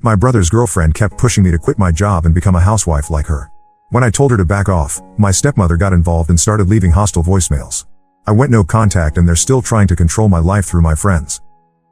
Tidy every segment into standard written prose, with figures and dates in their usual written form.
My brother's girlfriend kept pushing me to quit my job and become a housewife like her. When I told her to back off, my stepmother got involved and started leaving hostile voicemails. I went no contact and they're still trying to control my life through my friends.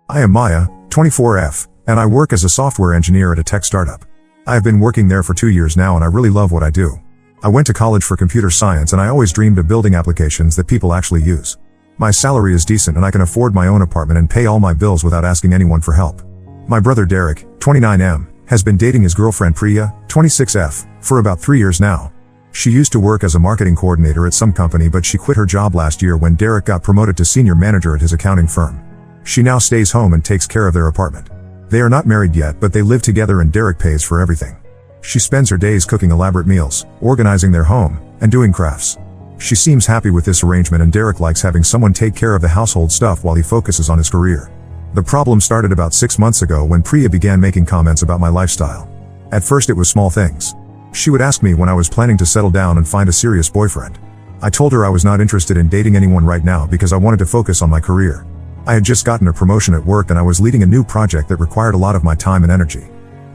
I am Maya, 24F, and I work as a software engineer at a tech startup. I have been working there for 2 years now and I really love what I do. I went to college for computer science and I always dreamed of building applications that people actually use. My salary is decent and I can afford my own apartment and pay all my bills without asking anyone for help. My brother Derek, 29M, has been dating his girlfriend Priya, 26F, for about 3 years now. She used to work as a marketing coordinator at some company but she quit her job last year when Derek got promoted to senior manager at his accounting firm. She now stays home and takes care of their apartment. They are not married yet but they live together and Derek pays for everything. She spends her days cooking elaborate meals, organizing their home, and doing crafts. She seems happy with this arrangement and Derek likes having someone take care of the household stuff while he focuses on his career. The problem started about 6 months ago when Priya began making comments about my lifestyle. At first it was small things. She would ask me when I was planning to settle down and find a serious boyfriend. I told her I was not interested in dating anyone right now because I wanted to focus on my career. I had just gotten a promotion at work and I was leading a new project that required a lot of my time and energy.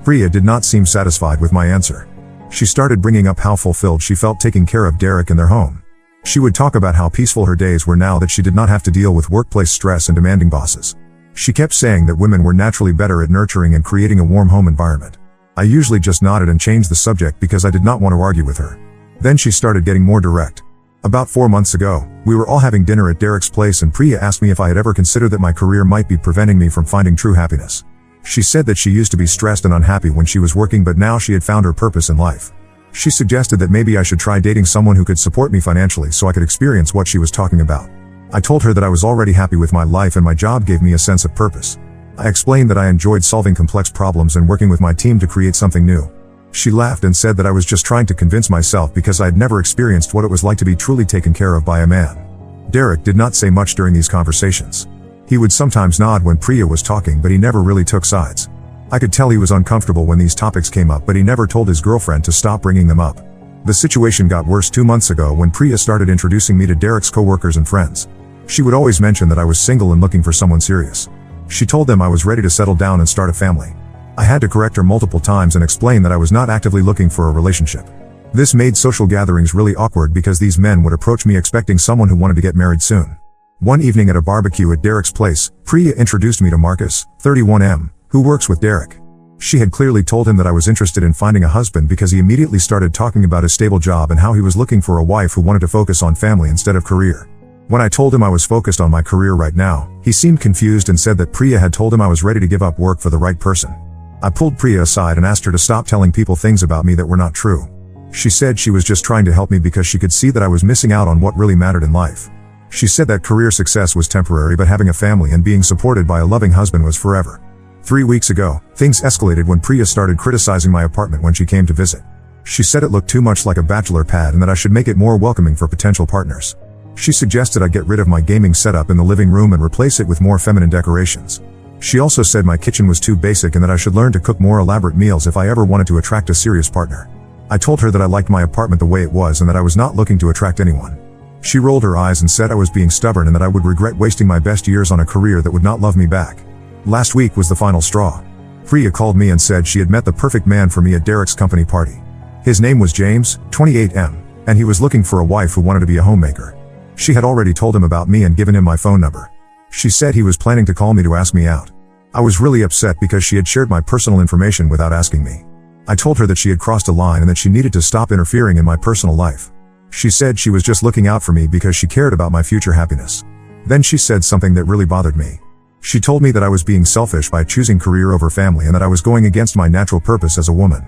Priya did not seem satisfied with my answer. She started bringing up how fulfilled she felt taking care of Derek and their home. She would talk about how peaceful her days were now that she did not have to deal with workplace stress and demanding bosses. She kept saying that women were naturally better at nurturing and creating a warm home environment. I usually just nodded and changed the subject because I did not want to argue with her. Then she started getting more direct. About 4 months ago, we were all having dinner at Derek's place and Priya asked me if I had ever considered that my career might be preventing me from finding true happiness. She said that she used to be stressed and unhappy when she was working but now she had found her purpose in life. She suggested that maybe I should try dating someone who could support me financially so I could experience what she was talking about. I told her that I was already happy with my life and my job gave me a sense of purpose. I explained that I enjoyed solving complex problems and working with my team to create something new. She laughed and said that I was just trying to convince myself because I had never experienced what it was like to be truly taken care of by a man. Derek did not say much during these conversations. He would sometimes nod when Priya was talking but he never really took sides. I could tell he was uncomfortable when these topics came up but he never told his girlfriend to stop bringing them up. The situation got worse 2 months ago when Priya started introducing me to Derek's coworkers and friends. She would always mention that I was single and looking for someone serious. She told them I was ready to settle down and start a family. I had to correct her multiple times and explain that I was not actively looking for a relationship. This made social gatherings really awkward because these men would approach me expecting someone who wanted to get married soon. One evening at a barbecue at Derek's place, Priya introduced me to Marcus, 31M, who works with Derek. She had clearly told him that I was interested in finding a husband because he immediately started talking about his stable job and how he was looking for a wife who wanted to focus on family instead of career. When I told him I was focused on my career right now, he seemed confused and said that Priya had told him I was ready to give up work for the right person. I pulled Priya aside and asked her to stop telling people things about me that were not true. She said she was just trying to help me because she could see that I was missing out on what really mattered in life. She said that career success was temporary but having a family and being supported by a loving husband was forever. 3 weeks ago, things escalated when Priya started criticizing my apartment when she came to visit. She said it looked too much like a bachelor pad and that I should make it more welcoming for potential partners. She suggested I get rid of my gaming setup in the living room and replace it with more feminine decorations. She also said my kitchen was too basic and that I should learn to cook more elaborate meals if I ever wanted to attract a serious partner. I told her that I liked my apartment the way it was and that I was not looking to attract anyone. She rolled her eyes and said I was being stubborn and that I would regret wasting my best years on a career that would not love me back. Last week was the final straw. Priya called me and said she had met the perfect man for me at Derek's company party. His name was James, 28M, and he was looking for a wife who wanted to be a homemaker. She had already told him about me and given him my phone number. She said he was planning to call me to ask me out. I was really upset because she had shared my personal information without asking me. I told her that she had crossed a line and that she needed to stop interfering in my personal life. She said she was just looking out for me because she cared about my future happiness. Then she said something that really bothered me. She told me that I was being selfish by choosing career over family and that I was going against my natural purpose as a woman.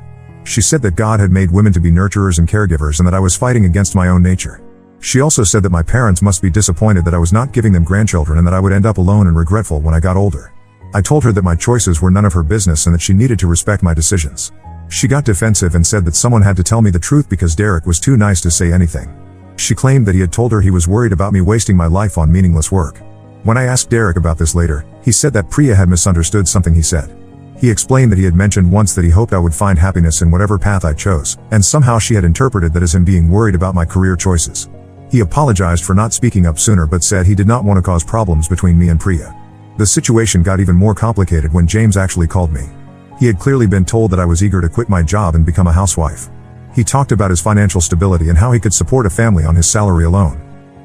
She said that God had made women to be nurturers and caregivers and that I was fighting against my own nature. She also said that my parents must be disappointed that I was not giving them grandchildren and that I would end up alone and regretful when I got older. I told her that my choices were none of her business and that she needed to respect my decisions. She got defensive and said that someone had to tell me the truth because Derek was too nice to say anything. She claimed that he had told her he was worried about me wasting my life on meaningless work. When I asked Derek about this later, he said that Priya had misunderstood something he said. He explained that he had mentioned once that he hoped I would find happiness in whatever path I chose, and somehow she had interpreted that as him being worried about my career choices. He apologized for not speaking up sooner but said he did not want to cause problems between me and Priya. The situation got even more complicated when James actually called me. He had clearly been told that I was eager to quit my job and become a housewife. He talked about his financial stability and how he could support a family on his salary alone.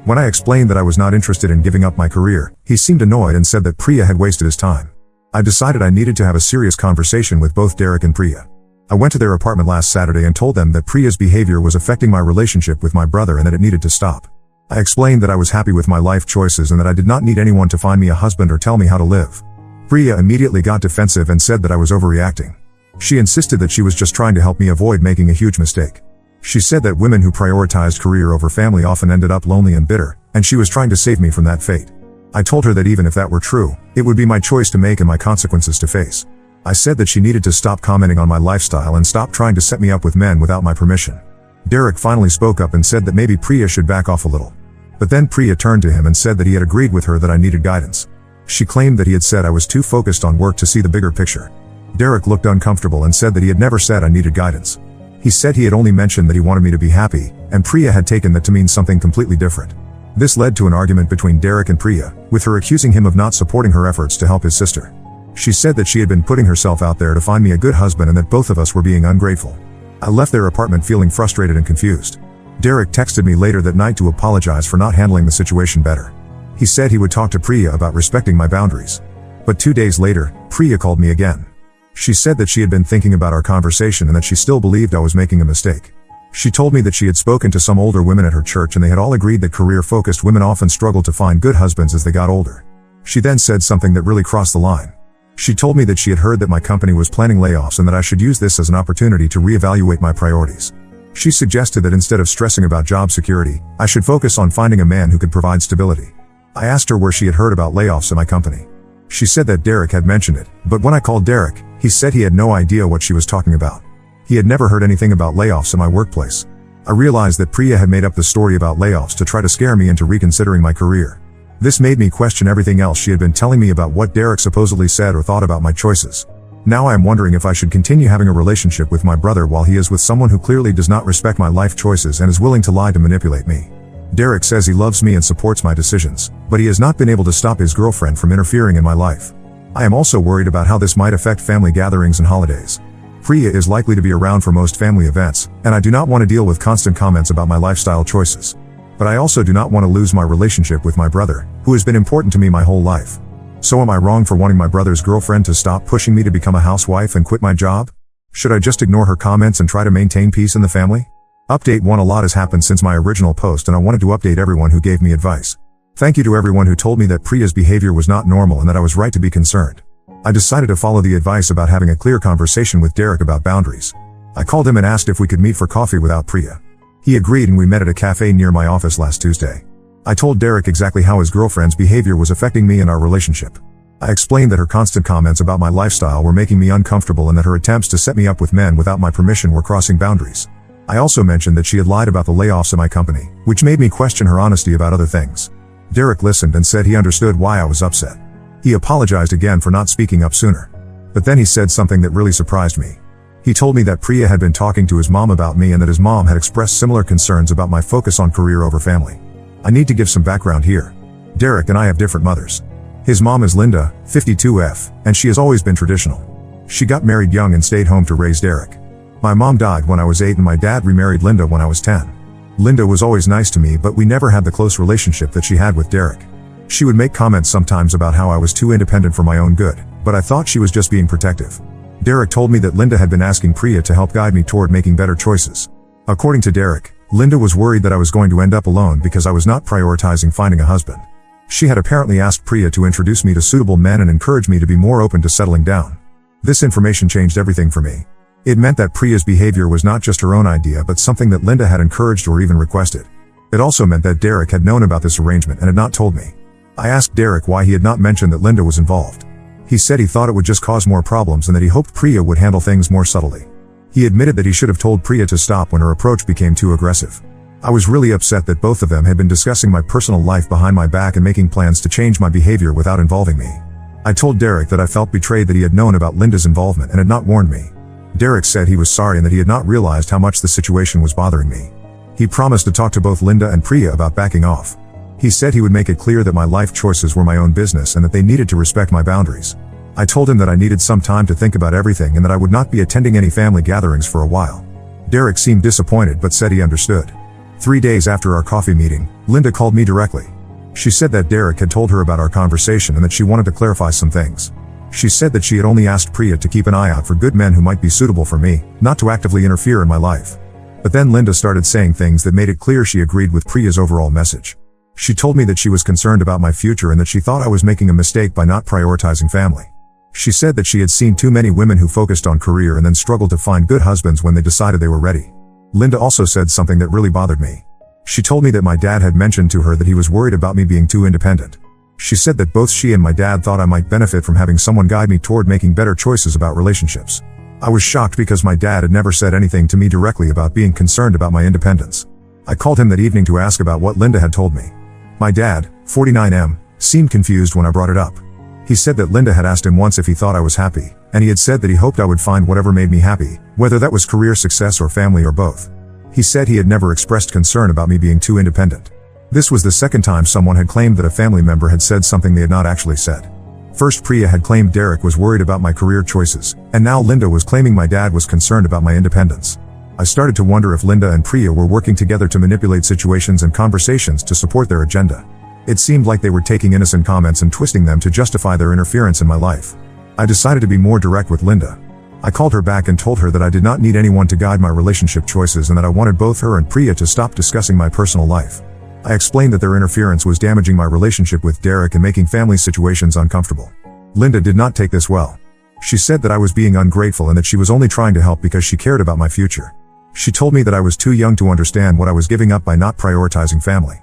When I explained that I was not interested in giving up my career, he seemed annoyed and said that Priya had wasted his time. I decided I needed to have a serious conversation with both Derek and Priya. I went to their apartment last Saturday and told them that Priya's behavior was affecting my relationship with my brother and that it needed to stop. I explained that I was happy with my life choices and that I did not need anyone to find me a husband or tell me how to live. Priya immediately got defensive and said that I was overreacting. She insisted that she was just trying to help me avoid making a huge mistake. She said that women who prioritized career over family often ended up lonely and bitter, and she was trying to save me from that fate. I told her that even if that were true, it would be my choice to make and my consequences to face. I said that she needed to stop commenting on my lifestyle and stop trying to set me up with men without my permission. Derek finally spoke up and said that maybe Priya should back off a little. But then Priya turned to him and said that he had agreed with her that I needed guidance. She claimed that he had said I was too focused on work to see the bigger picture. Derek looked uncomfortable and said that he had never said I needed guidance. He said he had only mentioned that he wanted me to be happy, and Priya had taken that to mean something completely different. This led to an argument between Derek and Priya, with her accusing him of not supporting her efforts to help his sister. She said that she had been putting herself out there to find me a good husband and that both of us were being ungrateful. I left their apartment feeling frustrated and confused. Derek texted me later that night to apologize for not handling the situation better. He said he would talk to Priya about respecting my boundaries. But 2 days later, Priya called me again. She said that she had been thinking about our conversation and that she still believed I was making a mistake. She told me that she had spoken to some older women at her church and they had all agreed that career-focused women often struggled to find good husbands as they got older. She then said something that really crossed the line. She told me that she had heard that my company was planning layoffs and that I should use this as an opportunity to reevaluate my priorities. She suggested that instead of stressing about job security, I should focus on finding a man who could provide stability. I asked her where she had heard about layoffs in my company. She said that Derek had mentioned it, but when I called Derek, he said he had no idea what she was talking about. He had never heard anything about layoffs in my workplace. I realized that Priya had made up the story about layoffs to try to scare me into reconsidering my career. This made me question everything else she had been telling me about what Derek supposedly said or thought about my choices. Now I am wondering if I should continue having a relationship with my brother while he is with someone who clearly does not respect my life choices and is willing to lie to manipulate me. Derek says he loves me and supports my decisions, but he has not been able to stop his girlfriend from interfering in my life. I am also worried about how this might affect family gatherings and holidays. Priya is likely to be around for most family events, and I do not want to deal with constant comments about my lifestyle choices. But I also do not want to lose my relationship with my brother, who has been important to me my whole life. So am I wrong for wanting my brother's girlfriend to stop pushing me to become a housewife and quit my job? Should I just ignore her comments and try to maintain peace in the family? Update 1: A lot has happened since my original post and I wanted to update everyone who gave me advice. Thank you to everyone who told me that Priya's behavior was not normal and that I was right to be concerned. I decided to follow the advice about having a clear conversation with Derek about boundaries. I called him and asked if we could meet for coffee without Priya. He agreed and we met at a cafe near my office last Tuesday. I told Derek exactly how his girlfriend's behavior was affecting me and our relationship. I explained that her constant comments about my lifestyle were making me uncomfortable and that her attempts to set me up with men without my permission were crossing boundaries. I also mentioned that she had lied about the layoffs in my company, which made me question her honesty about other things. Derek listened and said he understood why I was upset. He apologized again for not speaking up sooner. But then he said something that really surprised me. He told me that Priya had been talking to his mom about me and that his mom had expressed similar concerns about my focus on career over family. I need to give some background here. Derek and I have different mothers. His mom is Linda, 52F, and she has always been traditional. She got married young and stayed home to raise Derek. My mom died when I was 8 and my dad remarried Linda when I was 10. Linda was always nice to me, but we never had the close relationship that she had with Derek. She would make comments sometimes about how I was too independent for my own good, but I thought she was just being protective. Derek told me that Linda had been asking Priya to help guide me toward making better choices. According to Derek, Linda was worried that I was going to end up alone because I was not prioritizing finding a husband. She had apparently asked Priya to introduce me to suitable men and encourage me to be more open to settling down. This information changed everything for me. It meant that Priya's behavior was not just her own idea but something that Linda had encouraged or even requested. It also meant that Derek had known about this arrangement and had not told me. I asked Derek why he had not mentioned that Linda was involved. He said he thought it would just cause more problems and that he hoped Priya would handle things more subtly. He admitted that he should have told Priya to stop when her approach became too aggressive. I was really upset that both of them had been discussing my personal life behind my back and making plans to change my behavior without involving me. I told Derek that I felt betrayed that he had known about Linda's involvement and had not warned me. Derek said he was sorry and that he had not realized how much the situation was bothering me. He promised to talk to both Linda and Priya about backing off. He said he would make it clear that my life choices were my own business and that they needed to respect my boundaries. I told him that I needed some time to think about everything and that I would not be attending any family gatherings for a while. Derek seemed disappointed but said he understood. 3 days after our coffee meeting, Linda called me directly. She said that Derek had told her about our conversation and that she wanted to clarify some things. She said that she had only asked Priya to keep an eye out for good men who might be suitable for me, not to actively interfere in my life. But then Linda started saying things that made it clear she agreed with Priya's overall message. She told me that she was concerned about my future and that she thought I was making a mistake by not prioritizing family. She said that she had seen too many women who focused on career and then struggled to find good husbands when they decided they were ready. Linda also said something that really bothered me. She told me that my dad had mentioned to her that he was worried about me being too independent. She said that both she and my dad thought I might benefit from having someone guide me toward making better choices about relationships. I was shocked because my dad had never said anything to me directly about being concerned about my independence. I called him that evening to ask about what Linda had told me. My dad, 49M, seemed confused when I brought it up. He said that Linda had asked him once if he thought I was happy, and he had said that he hoped I would find whatever made me happy, whether that was career success or family or both. He said he had never expressed concern about me being too independent. This was the second time someone had claimed that a family member had said something they had not actually said. First, Priya had claimed Derek was worried about my career choices, and now Linda was claiming my dad was concerned about my independence. I started to wonder if Linda and Priya were working together to manipulate situations and conversations to support their agenda. It seemed like they were taking innocent comments and twisting them to justify their interference in my life. I decided to be more direct with Linda. I called her back and told her that I did not need anyone to guide my relationship choices and that I wanted both her and Priya to stop discussing my personal life. I explained that their interference was damaging my relationship with Derek and making family situations uncomfortable. Linda did not take this well. She said that I was being ungrateful and that she was only trying to help because she cared about my future. She told me that I was too young to understand what I was giving up by not prioritizing family.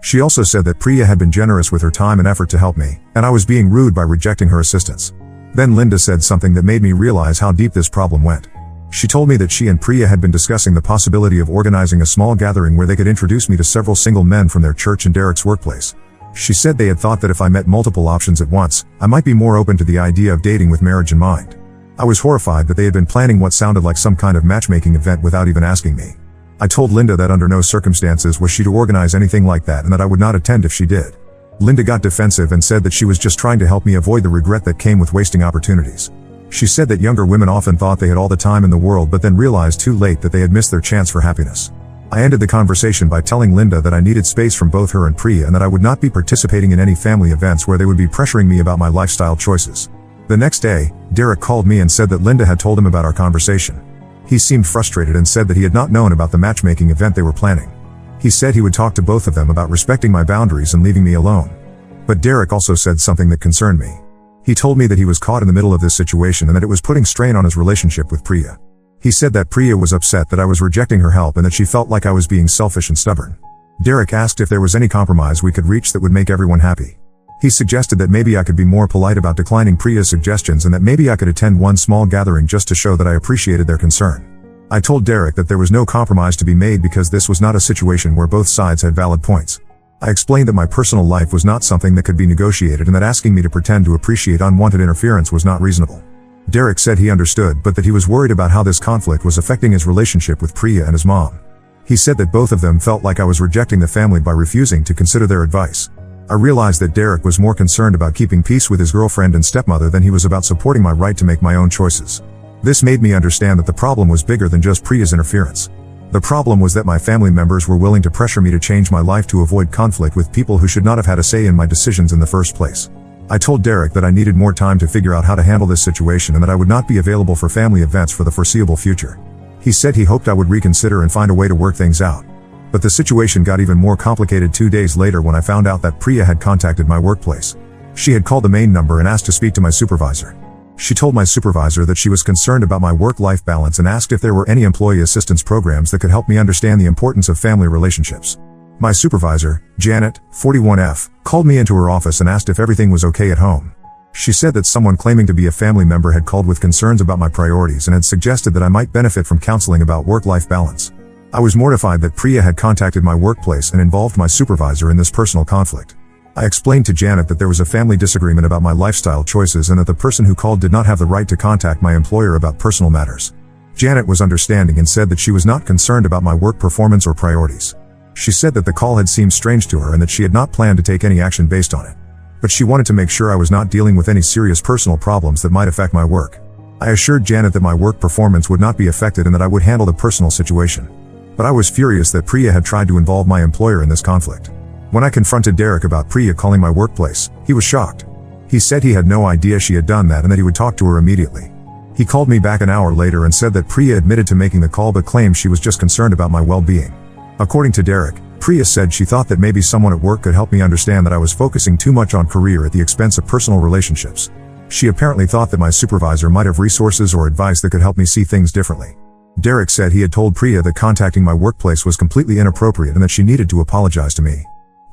She also said that Priya had been generous with her time and effort to help me, and I was being rude by rejecting her assistance. Then Linda said something that made me realize how deep this problem went. She told me that she and Priya had been discussing the possibility of organizing a small gathering where they could introduce me to several single men from their church and Derek's workplace. She said they had thought that if I met multiple options at once, I might be more open to the idea of dating with marriage in mind. I was horrified that they had been planning what sounded like some kind of matchmaking event without even asking me. I told Linda that under no circumstances was she to organize anything like that and that I would not attend if she did. Linda got defensive and said that she was just trying to help me avoid the regret that came with wasting opportunities. She said that younger women often thought they had all the time in the world but then realized too late that they had missed their chance for happiness. I ended the conversation by telling Linda that I needed space from both her and Priya and that I would not be participating in any family events where they would be pressuring me about my lifestyle choices. The next day, Derek called me and said that Linda had told him about our conversation. He seemed frustrated and said that he had not known about the matchmaking event they were planning. He said he would talk to both of them about respecting my boundaries and leaving me alone. But Derek also said something that concerned me. He told me that he was caught in the middle of this situation and that it was putting strain on his relationship with Priya. He said that Priya was upset that I was rejecting her help and that she felt like I was being selfish and stubborn. Derek asked if there was any compromise we could reach that would make everyone happy. He suggested that maybe I could be more polite about declining Priya's suggestions and that maybe I could attend one small gathering just to show that I appreciated their concern. I told Derek that there was no compromise to be made because this was not a situation where both sides had valid points. I explained that my personal life was not something that could be negotiated and that asking me to pretend to appreciate unwanted interference was not reasonable. Derek said he understood but that he was worried about how this conflict was affecting his relationship with Priya and his mom. He said that both of them felt like I was rejecting the family by refusing to consider their advice. I realized that Derek was more concerned about keeping peace with his girlfriend and stepmother than he was about supporting my right to make my own choices. This made me understand that the problem was bigger than just Priya's interference. The problem was that my family members were willing to pressure me to change my life to avoid conflict with people who should not have had a say in my decisions in the first place. I told Derek that I needed more time to figure out how to handle this situation and that I would not be available for family events for the foreseeable future. He said he hoped I would reconsider and find a way to work things out. But the situation got even more complicated 2 days later when I found out that Priya had contacted my workplace. She had called the main number and asked to speak to my supervisor. She told my supervisor that she was concerned about my work-life balance and asked if there were any employee assistance programs that could help me understand the importance of family relationships. My supervisor, Janet, 41F, called me into her office and asked if everything was okay at home. She said that someone claiming to be a family member had called with concerns about my priorities and had suggested that I might benefit from counseling about work-life balance. I was mortified that Priya had contacted my workplace and involved my supervisor in this personal conflict. I explained to Janet that there was a family disagreement about my lifestyle choices and that the person who called did not have the right to contact my employer about personal matters. Janet was understanding and said that she was not concerned about my work performance or priorities. She said that the call had seemed strange to her and that she had not planned to take any action based on it. but she wanted to make sure I was not dealing with any serious personal problems that might affect my work. I assured Janet that my work performance would not be affected and that I would handle the personal situation. But I was furious that Priya had tried to involve my employer in this conflict. When I confronted Derek about Priya calling my workplace, he was shocked. He said he had no idea she had done that and that he would talk to her immediately. He called me back an hour later and said that Priya admitted to making the call but claimed she was just concerned about my well-being. According to Derek, Priya said she thought that maybe someone at work could help me understand that I was focusing too much on career at the expense of personal relationships. She apparently thought that my supervisor might have resources or advice that could help me see things differently. Derek said he had told Priya that contacting my workplace was completely inappropriate and that she needed to apologize to me.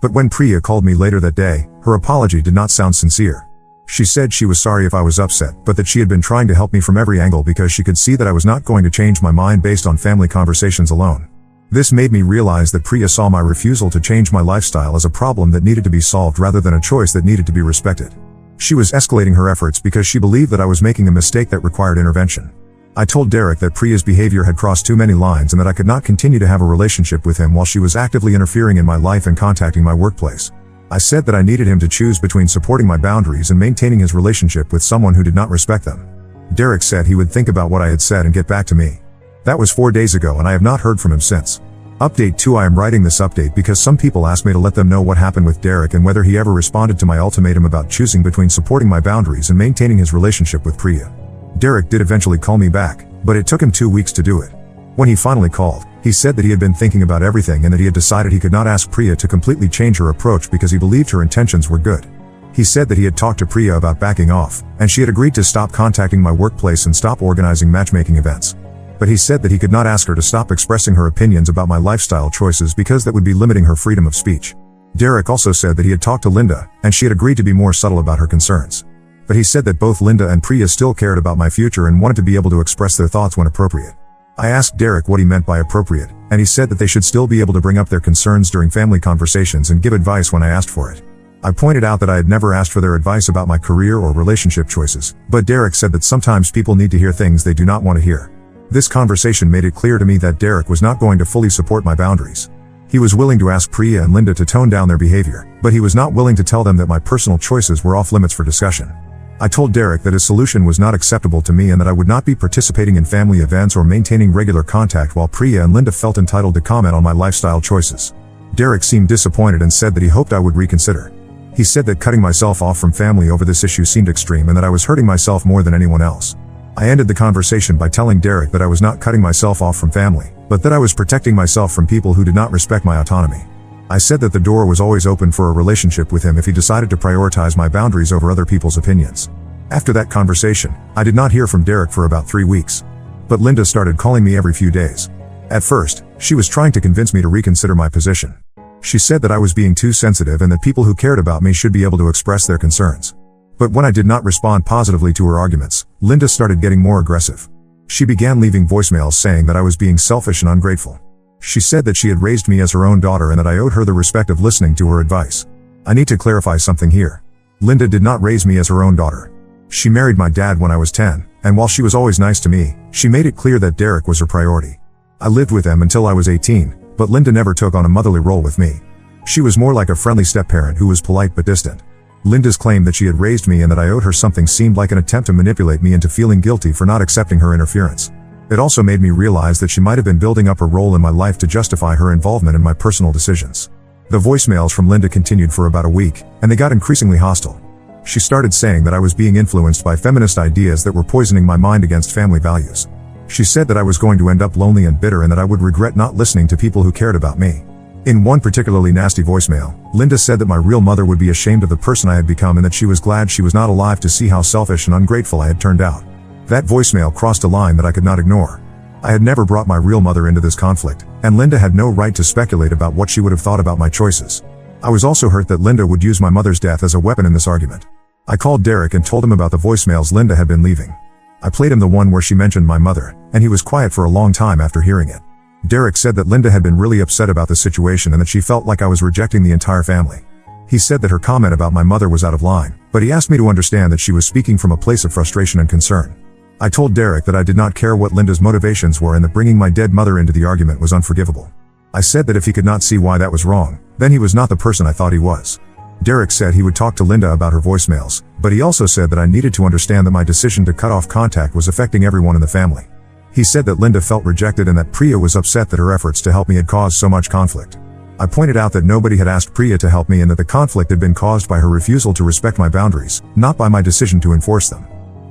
But when Priya called me later that day, her apology did not sound sincere. She said she was sorry if I was upset, but that she had been trying to help me from every angle because she could see that I was not going to change my mind based on family conversations alone. This made me realize that Priya saw my refusal to change my lifestyle as a problem that needed to be solved rather than a choice that needed to be respected. She was escalating her efforts because she believed that I was making a mistake that required intervention. I told Derek that Priya's behavior had crossed too many lines and that I could not continue to have a relationship with him while she was actively interfering in my life and contacting my workplace. I said that I needed him to choose between supporting my boundaries and maintaining his relationship with someone who did not respect them. Derek said he would think about what I had said and get back to me. That was 4 days ago and I have not heard from him since. Update 2: I am writing this update because some people asked me to let them know what happened with Derek and whether he ever responded to my ultimatum about choosing between supporting my boundaries and maintaining his relationship with Priya. Derek did eventually call me back, but it took him 2 weeks to do it. When he finally called, he said that he had been thinking about everything and that he had decided he could not ask Priya to completely change her approach because he believed her intentions were good. He said that he had talked to Priya about backing off, and she had agreed to stop contacting my workplace and stop organizing matchmaking events. But he said that he could not ask her to stop expressing her opinions about my lifestyle choices because that would be limiting her freedom of speech. Derek also said that he had talked to Linda, and she had agreed to be more subtle about her concerns. But he said that both Linda and Priya still cared about my future and wanted to be able to express their thoughts when appropriate. I asked Derek what he meant by appropriate, and he said that they should still be able to bring up their concerns during family conversations and give advice when I asked for it. I pointed out that I had never asked for their advice about my career or relationship choices, but Derek said that sometimes people need to hear things they do not want to hear. This conversation made it clear to me that Derek was not going to fully support my boundaries. He was willing to ask Priya and Linda to tone down their behavior, but he was not willing to tell them that my personal choices were off limits for discussion. I told Derek that his solution was not acceptable to me and that I would not be participating in family events or maintaining regular contact while Priya and Linda felt entitled to comment on my lifestyle choices. Derek seemed disappointed and said that he hoped I would reconsider. He said that cutting myself off from family over this issue seemed extreme and that I was hurting myself more than anyone else. I ended the conversation by telling Derek that I was not cutting myself off from family, but that I was protecting myself from people who did not respect my autonomy. I said that the door was always open for a relationship with him if he decided to prioritize my boundaries over other people's opinions. After that conversation, I did not hear from Derek for about 3 weeks. But Linda started calling me every few days. At first, she was trying to convince me to reconsider my position. She said that I was being too sensitive and that people who cared about me should be able to express their concerns. But when I did not respond positively to her arguments, Linda started getting more aggressive. She began leaving voicemails saying that I was being selfish and ungrateful. She said that she had raised me as her own daughter and that I owed her the respect of listening to her advice. I need to clarify something here. Linda did not raise me as her own daughter. She married my dad when I was 10, and while she was always nice to me, she made it clear that Derek was her priority. I lived with them until I was 18, but Linda never took on a motherly role with me. She was more like a friendly step-parent who was polite but distant. Linda's claim that she had raised me and that I owed her something seemed like an attempt to manipulate me into feeling guilty for not accepting her interference. It also made me realize that she might have been building up her role in my life to justify her involvement in my personal decisions. The voicemails from Linda continued for about a week, and they got increasingly hostile. She started saying that I was being influenced by feminist ideas that were poisoning my mind against family values. She said that I was going to end up lonely and bitter and that I would regret not listening to people who cared about me. In one particularly nasty voicemail, Linda said that my real mother would be ashamed of the person I had become and that she was glad she was not alive to see how selfish and ungrateful I had turned out. That voicemail crossed a line that I could not ignore. I had never brought my real mother into this conflict, and Linda had no right to speculate about what she would have thought about my choices. I was also hurt that Linda would use my mother's death as a weapon in this argument. I called Derek and told him about the voicemails Linda had been leaving. I played him the one where she mentioned my mother, and he was quiet for a long time after hearing it. Derek said that Linda had been really upset about the situation and that she felt like I was rejecting the entire family. He said that her comment about my mother was out of line, but he asked me to understand that she was speaking from a place of frustration and concern. I told Derek that I did not care what Linda's motivations were and that bringing my dead mother into the argument was unforgivable. I said that if he could not see why that was wrong, then he was not the person I thought he was. Derek said he would talk to Linda about her voicemails, but he also said that I needed to understand that my decision to cut off contact was affecting everyone in the family. He said that Linda felt rejected and that Priya was upset that her efforts to help me had caused so much conflict. I pointed out that nobody had asked Priya to help me and that the conflict had been caused by her refusal to respect my boundaries, not by my decision to enforce them.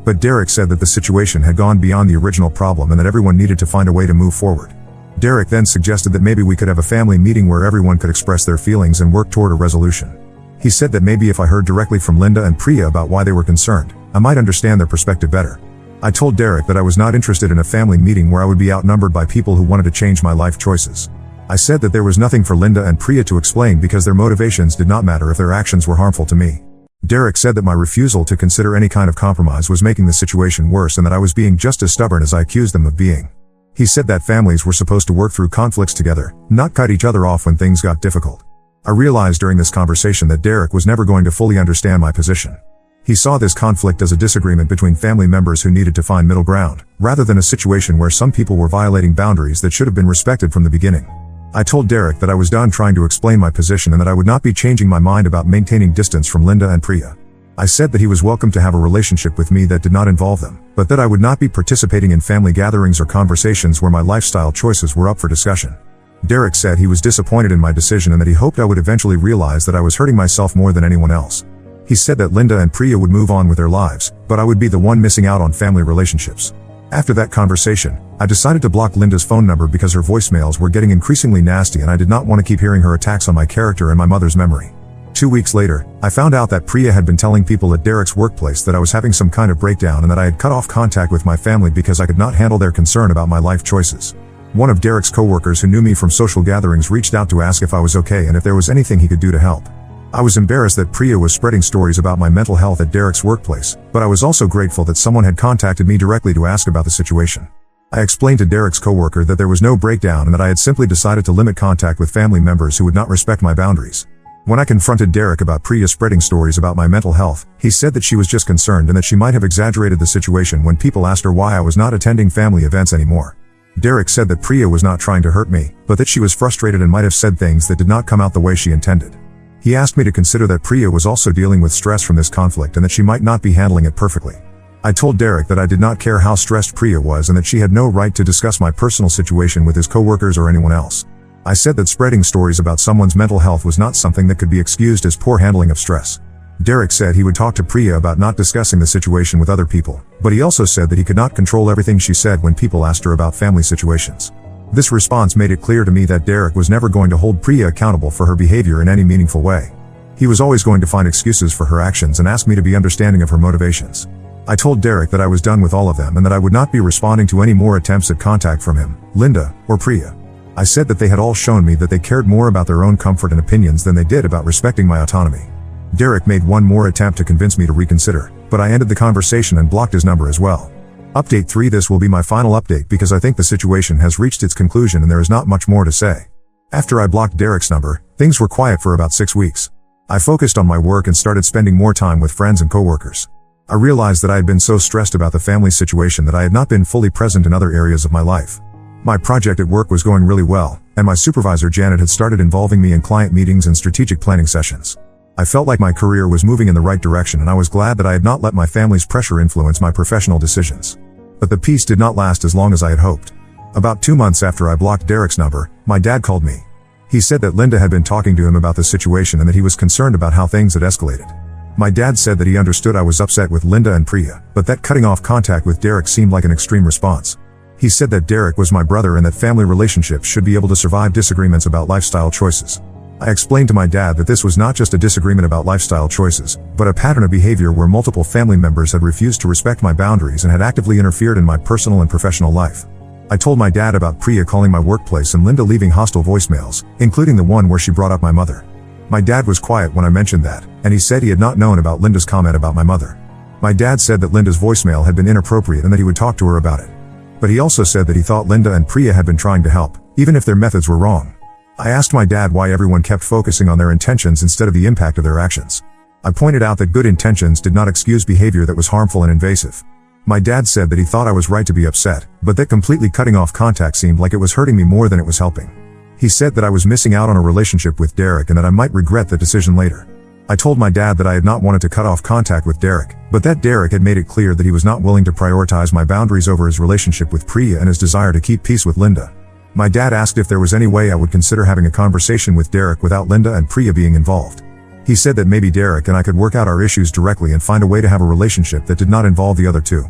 But Derek said that the situation had gone beyond the original problem and that everyone needed to find a way to move forward. Derek then suggested that maybe we could have a family meeting where everyone could express their feelings and work toward a resolution. He said that maybe if I heard directly from Linda and Priya about why they were concerned, I might understand their perspective better. I told Derek that I was not interested in a family meeting where I would be outnumbered by people who wanted to change my life choices. I said that there was nothing for Linda and Priya to explain because their motivations did not matter if their actions were harmful to me. Derek said that my refusal to consider any kind of compromise was making the situation worse and that I was being just as stubborn as I accused them of being. He said that families were supposed to work through conflicts together, not cut each other off when things got difficult. I realized during this conversation that Derek was never going to fully understand my position. He saw this conflict as a disagreement between family members who needed to find middle ground, rather than a situation where some people were violating boundaries that should have been respected from the beginning. I told Derek that I was done trying to explain my position and that I would not be changing my mind about maintaining distance from Linda and Priya. I said that he was welcome to have a relationship with me that did not involve them, but that I would not be participating in family gatherings or conversations where my lifestyle choices were up for discussion. Derek said he was disappointed in my decision and that he hoped I would eventually realize that I was hurting myself more than anyone else. He said that Linda and Priya would move on with their lives, but I would be the one missing out on family relationships. After that conversation, I decided to block Linda's phone number because her voicemails were getting increasingly nasty and I did not want to keep hearing her attacks on my character and my mother's memory. 2 weeks later, I found out that Priya had been telling people at Derek's workplace that I was having some kind of breakdown and that I had cut off contact with my family because I could not handle their concern about my life choices. One of Derek's coworkers who knew me from social gatherings reached out to ask if I was okay and if there was anything he could do to help. I was embarrassed that Priya was spreading stories about my mental health at Derek's workplace, but I was also grateful that someone had contacted me directly to ask about the situation. I explained to Derek's coworker that there was no breakdown and that I had simply decided to limit contact with family members who would not respect my boundaries. When I confronted Derek about Priya spreading stories about my mental health, he said that she was just concerned and that she might have exaggerated the situation when people asked her why I was not attending family events anymore. Derek said that Priya was not trying to hurt me, but that she was frustrated and might have said things that did not come out the way she intended. He asked me to consider that Priya was also dealing with stress from this conflict and that she might not be handling it perfectly. I told Derek that I did not care how stressed Priya was and that she had no right to discuss my personal situation with his coworkers or anyone else. I said that spreading stories about someone's mental health was not something that could be excused as poor handling of stress. Derek said he would talk to Priya about not discussing the situation with other people, but he also said that he could not control everything she said when people asked her about family situations. This response made it clear to me that Derek was never going to hold Priya accountable for her behavior in any meaningful way. He was always going to find excuses for her actions and ask me to be understanding of her motivations. I told Derek that I was done with all of them and that I would not be responding to any more attempts at contact from him, Linda, or Priya. I said that they had all shown me that they cared more about their own comfort and opinions than they did about respecting my autonomy. Derek made one more attempt to convince me to reconsider, but I ended the conversation and blocked his number as well. Update 3. This will be my final update because I think the situation has reached its conclusion and there is not much more to say. After I blocked Derek's number, things were quiet for about 6 weeks. I focused on my work and started spending more time with friends and coworkers. I realized that I had been so stressed about the family situation that I had not been fully present in other areas of my life. My project at work was going really well, and my supervisor Janet had started involving me in client meetings and strategic planning sessions. I felt like my career was moving in the right direction and I was glad that I had not let my family's pressure influence my professional decisions. But the peace did not last as long as I had hoped. About 2 months after I blocked Derek's number, my dad called me. He said that Linda had been talking to him about the situation and that he was concerned about how things had escalated. My dad said that he understood I was upset with Linda and Priya, but that cutting off contact with Derek seemed like an extreme response. He said that Derek was my brother and that family relationships should be able to survive disagreements about lifestyle choices. I explained to my dad that this was not just a disagreement about lifestyle choices, but a pattern of behavior where multiple family members had refused to respect my boundaries and had actively interfered in my personal and professional life. I told my dad about Priya calling my workplace and Linda leaving hostile voicemails, including the one where she brought up my mother. My dad was quiet when I mentioned that, and he said he had not known about Linda's comment about my mother. My dad said that Linda's voicemail had been inappropriate and that he would talk to her about it. But he also said that he thought Linda and Priya had been trying to help, even if their methods were wrong. I asked my dad why everyone kept focusing on their intentions instead of the impact of their actions. I pointed out that good intentions did not excuse behavior that was harmful and invasive. My dad said that he thought I was right to be upset, but that completely cutting off contact seemed like it was hurting me more than it was helping. He said that I was missing out on a relationship with Derek and that I might regret the decision later. I told my dad that I had not wanted to cut off contact with Derek, but that Derek had made it clear that he was not willing to prioritize my boundaries over his relationship with Priya and his desire to keep peace with Linda. My dad asked if there was any way I would consider having a conversation with Derek without Linda and Priya being involved. He said that maybe Derek and I could work out our issues directly and find a way to have a relationship that did not involve the other two.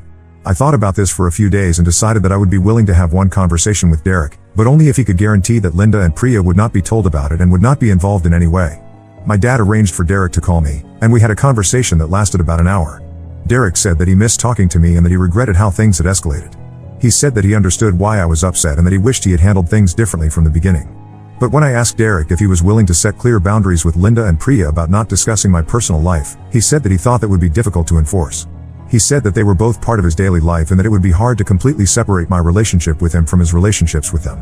I thought about this for a few days and decided that I would be willing to have one conversation with Derek, but only if he could guarantee that Linda and Priya would not be told about it and would not be involved in any way. My dad arranged for Derek to call me, and we had a conversation that lasted about an hour. Derek said that he missed talking to me and that he regretted how things had escalated. He said that he understood why I was upset and that he wished he had handled things differently from the beginning. But when I asked Derek if he was willing to set clear boundaries with Linda and Priya about not discussing my personal life, he said that he thought that would be difficult to enforce. He said that they were both part of his daily life and that it would be hard to completely separate my relationship with him from his relationships with them.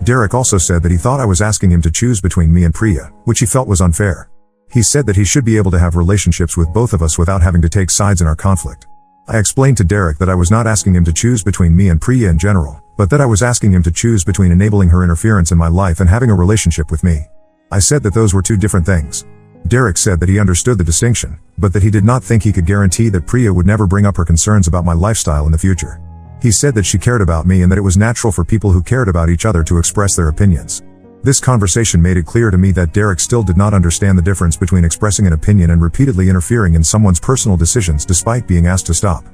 Derek also said that he thought I was asking him to choose between me and Priya, which he felt was unfair. He said that he should be able to have relationships with both of us without having to take sides in our conflict. I explained to Derek that I was not asking him to choose between me and Priya in general, but that I was asking him to choose between enabling her interference in my life and having a relationship with me. I said that those were two different things. Derek said that he understood the distinction, but that he did not think he could guarantee that Priya would never bring up her concerns about my lifestyle in the future. He said that she cared about me and that it was natural for people who cared about each other to express their opinions. This conversation made it clear to me that Derek still did not understand the difference between expressing an opinion and repeatedly interfering in someone's personal decisions despite being asked to stop.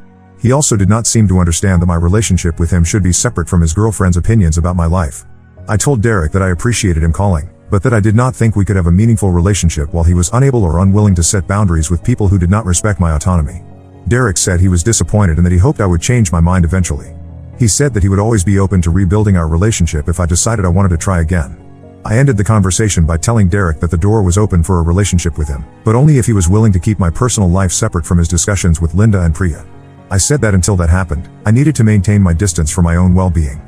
He also did not seem to understand that my relationship with him should be separate from his girlfriend's opinions about my life. I told Derek that I appreciated him calling, but that I did not think we could have a meaningful relationship while he was unable or unwilling to set boundaries with people who did not respect my autonomy. Derek said he was disappointed and that he hoped I would change my mind eventually. He said that he would always be open to rebuilding our relationship if I decided I wanted to try again. I ended the conversation by telling Derek that the door was open for a relationship with him, but only if he was willing to keep my personal life separate from his discussions with Linda and Priya. I said that until that happened, I needed to maintain my distance for my own well-being.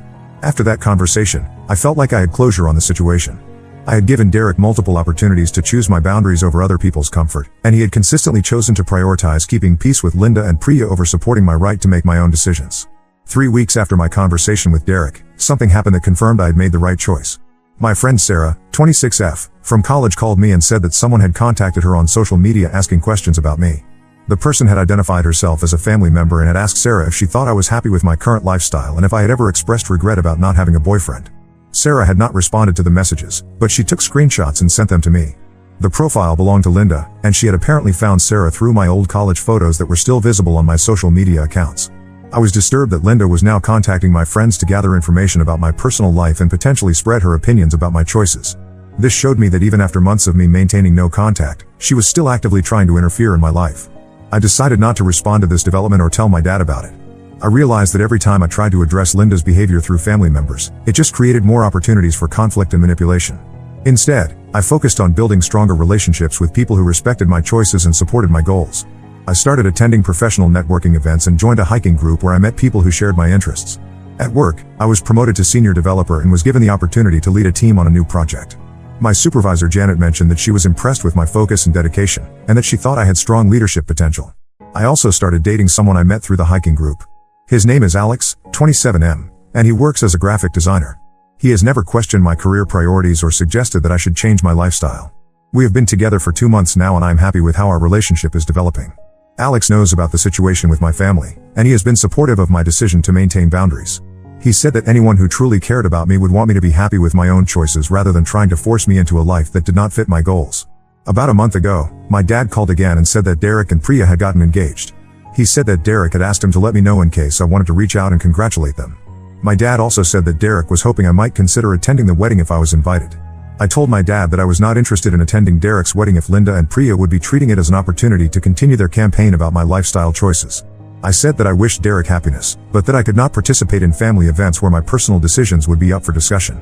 After that conversation, I felt like I had closure on the situation. I had given Derek multiple opportunities to choose my boundaries over other people's comfort, and he had consistently chosen to prioritize keeping peace with Linda and Priya over supporting my right to make my own decisions. 3 weeks after my conversation with Derek, something happened that confirmed I had made the right choice. My friend Sarah, 26F, from college called me and said that someone had contacted her on social media asking questions about me. The person had identified herself as a family member and had asked Sarah if she thought I was happy with my current lifestyle and if I had ever expressed regret about not having a boyfriend. Sarah had not responded to the messages, but she took screenshots and sent them to me. The profile belonged to Linda, and she had apparently found Sarah through my old college photos that were still visible on my social media accounts. I was disturbed that Linda was now contacting my friends to gather information about my personal life and potentially spread her opinions about my choices. This showed me that even after months of me maintaining no contact, she was still actively trying to interfere in my life. I decided not to respond to this development or tell my dad about it. I realized that every time I tried to address Linda's behavior through family members, it just created more opportunities for conflict and manipulation. Instead, I focused on building stronger relationships with people who respected my choices and supported my goals. I started attending professional networking events and joined a hiking group where I met people who shared my interests. At work, I was promoted to senior developer and was given the opportunity to lead a team on a new project. My supervisor Janet mentioned that she was impressed with my focus and dedication, and that she thought I had strong leadership potential. I also started dating someone I met through the hiking group. His name is Alex, 27M, and he works as a graphic designer. He has never questioned my career priorities or suggested that I should change my lifestyle. We have been together for 2 months now and I'm happy with how our relationship is developing. Alex knows about the situation with my family, and he has been supportive of my decision to maintain boundaries. He said that anyone who truly cared about me would want me to be happy with my own choices rather than trying to force me into a life that did not fit my goals. About a month ago, my dad called again and said that Derek and Priya had gotten engaged. He said that Derek had asked him to let me know in case I wanted to reach out and congratulate them. My dad also said that Derek was hoping I might consider attending the wedding if I was invited. I told my dad that I was not interested in attending Derek's wedding if Linda and Priya would be treating it as an opportunity to continue their campaign about my lifestyle choices. I said that I wished Derek happiness, but that I could not participate in family events where my personal decisions would be up for discussion.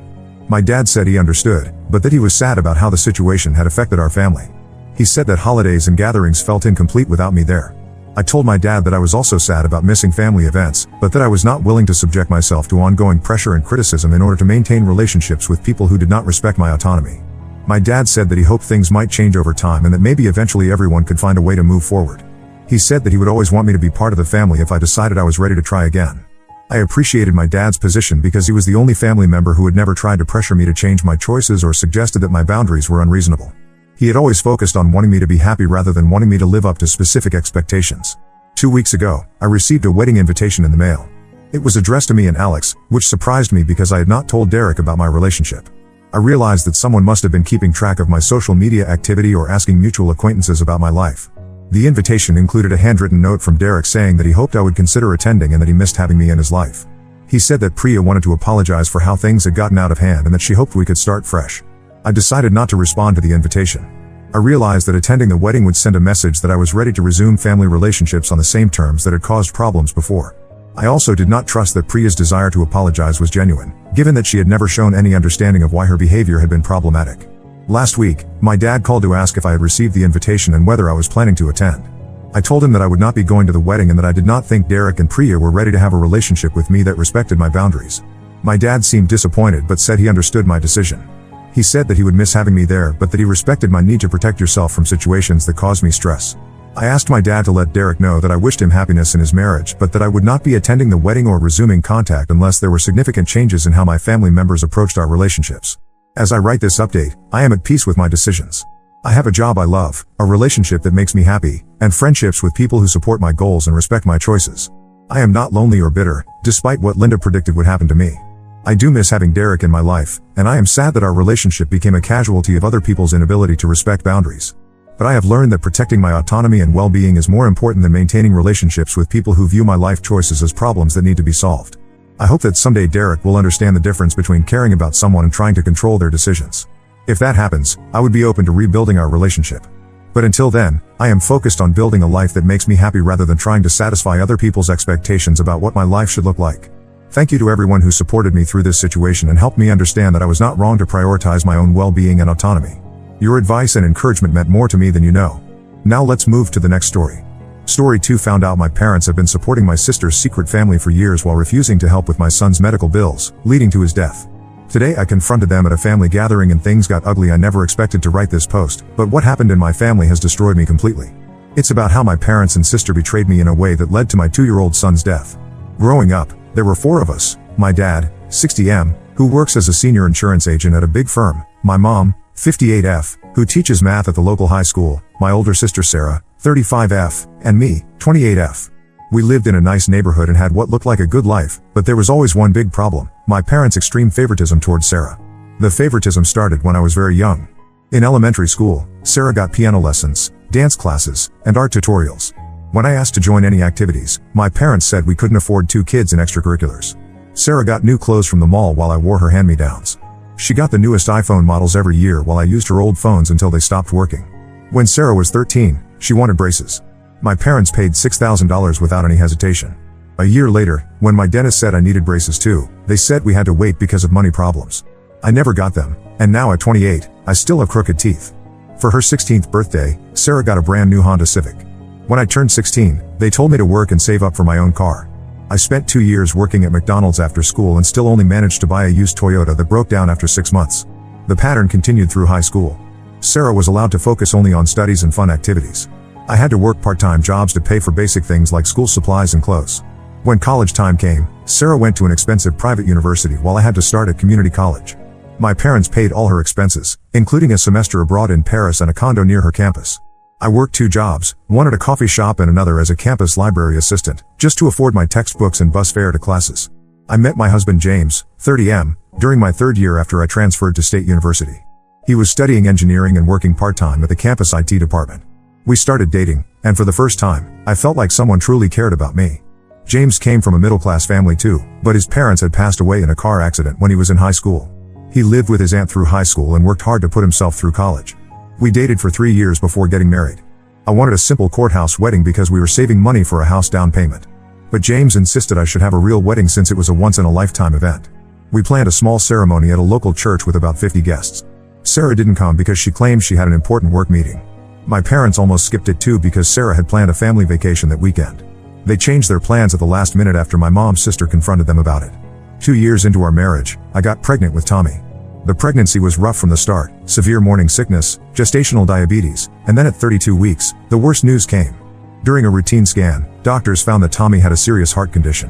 My dad said he understood, but that he was sad about how the situation had affected our family. He said that holidays and gatherings felt incomplete without me there. I told my dad that I was also sad about missing family events, but that I was not willing to subject myself to ongoing pressure and criticism in order to maintain relationships with people who did not respect my autonomy. My dad said that he hoped things might change over time and that maybe eventually everyone could find a way to move forward. He said that he would always want me to be part of the family if I decided I was ready to try again. I appreciated my dad's position because he was the only family member who had never tried to pressure me to change my choices or suggested that my boundaries were unreasonable. He had always focused on wanting me to be happy rather than wanting me to live up to specific expectations. 2 weeks ago, I received a wedding invitation in the mail. It was addressed to me and Alex, which surprised me because I had not told Derek about my relationship. I realized that someone must have been keeping track of my social media activity or asking mutual acquaintances about my life. The invitation included a handwritten note from Derek saying that he hoped I would consider attending and that he missed having me in his life. He said that Priya wanted to apologize for how things had gotten out of hand and that she hoped we could start fresh. I decided not to respond to the invitation. I realized that attending the wedding would send a message that I was ready to resume family relationships on the same terms that had caused problems before. I also did not trust that Priya's desire to apologize was genuine, given that she had never shown any understanding of why her behavior had been problematic. Last week, my dad called to ask if I had received the invitation and whether I was planning to attend. I told him that I would not be going to the wedding and that I did not think Derek and Priya were ready to have a relationship with me that respected my boundaries. My dad seemed disappointed but said he understood my decision. He said that he would miss having me there but that he respected my need to protect yourself from situations that caused me stress. I asked my dad to let Derek know that I wished him happiness in his marriage but that I would not be attending the wedding or resuming contact unless there were significant changes in how my family members approached our relationships. As I write this update, I am at peace with my decisions. I have a job I love, a relationship that makes me happy, and friendships with people who support my goals and respect my choices. I am not lonely or bitter, despite what Linda predicted would happen to me. I do miss having Derek in my life, and I am sad that our relationship became a casualty of other people's inability to respect boundaries. But I have learned that protecting my autonomy and well-being is more important than maintaining relationships with people who view my life choices as problems that need to be solved. I hope that someday Derek will understand the difference between caring about someone and trying to control their decisions. If that happens, I would be open to rebuilding our relationship. But until then, I am focused on building a life that makes me happy rather than trying to satisfy other people's expectations about what my life should look like. Thank you to everyone who supported me through this situation and helped me understand that I was not wrong to prioritize my own well-being and autonomy. Your advice and encouragement meant more to me than you know. Now let's move to the next story. Story 2. Found out my parents have been supporting my sister's secret family for years while refusing to help with my son's medical bills, leading to his death. Today I confronted them at a family gathering and things got ugly. I never expected to write this post, but what happened in my family has destroyed me completely. It's about how my parents and sister betrayed me in a way that led to my 2-year-old son's death. Growing up, there were 4 of us: my dad, 60M, who works as a senior insurance agent at a big firm, my mom, 58F, who teaches math at the local high school, my older sister Sarah, 35F, and me, 28F. We lived in a nice neighborhood and had what looked like a good life, but there was always one big problem: my parents' extreme favoritism towards Sarah. The favoritism started when I was very young. In elementary school, Sarah got piano lessons, dance classes, and art tutorials. When I asked to join any activities, my parents said we couldn't afford 2 kids in extracurriculars. Sarah got new clothes from the mall while I wore her hand-me-downs. She got the newest iPhone models every year while I used her old phones until they stopped working. When Sarah was 13, she wanted braces. My parents paid $6,000 without any hesitation. A year later, when my dentist said I needed braces too, they said we had to wait because of money problems. I never got them, and now at 28, I still have crooked teeth. For her 16th birthday, Sarah got a brand new Honda Civic. When I turned 16, they told me to work and save up for my own car. I spent 2 years working at McDonald's after school and still only managed to buy a used Toyota that broke down after 6 months. The pattern continued through high school. Sarah was allowed to focus only on studies and fun activities. I had to work part-time jobs to pay for basic things like school supplies and clothes. When college time came, Sarah went to an expensive private university while I had to start at community college. My parents paid all her expenses, including a semester abroad in Paris and a condo near her campus. I worked 2 jobs, one at a coffee shop and another as a campus library assistant, just to afford my textbooks and bus fare to classes. I met my husband James, 30M, during my 3rd year after I transferred to State University. He was studying engineering and working part-time at the campus IT department. We started dating, and for the first time, I felt like someone truly cared about me. James came from a middle-class family too, but his parents had passed away in a car accident when he was in high school. He lived with his aunt through high school and worked hard to put himself through college. We dated for 3 years before getting married. I wanted a simple courthouse wedding because we were saving money for a house down payment. But James insisted I should have a real wedding since it was a once-in-a-lifetime event. We planned a small ceremony at a local church with about 50 guests. Sarah didn't come because she claimed she had an important work meeting. My parents almost skipped it too because Sarah had planned a family vacation that weekend. They changed their plans at the last minute after my mom's sister confronted them about it. 2 years into our marriage, I got pregnant with Tommy. The pregnancy was rough from the start: severe morning sickness, gestational diabetes, and then at 32 weeks, the worst news came. During a routine scan, doctors found that Tommy had a serious heart condition.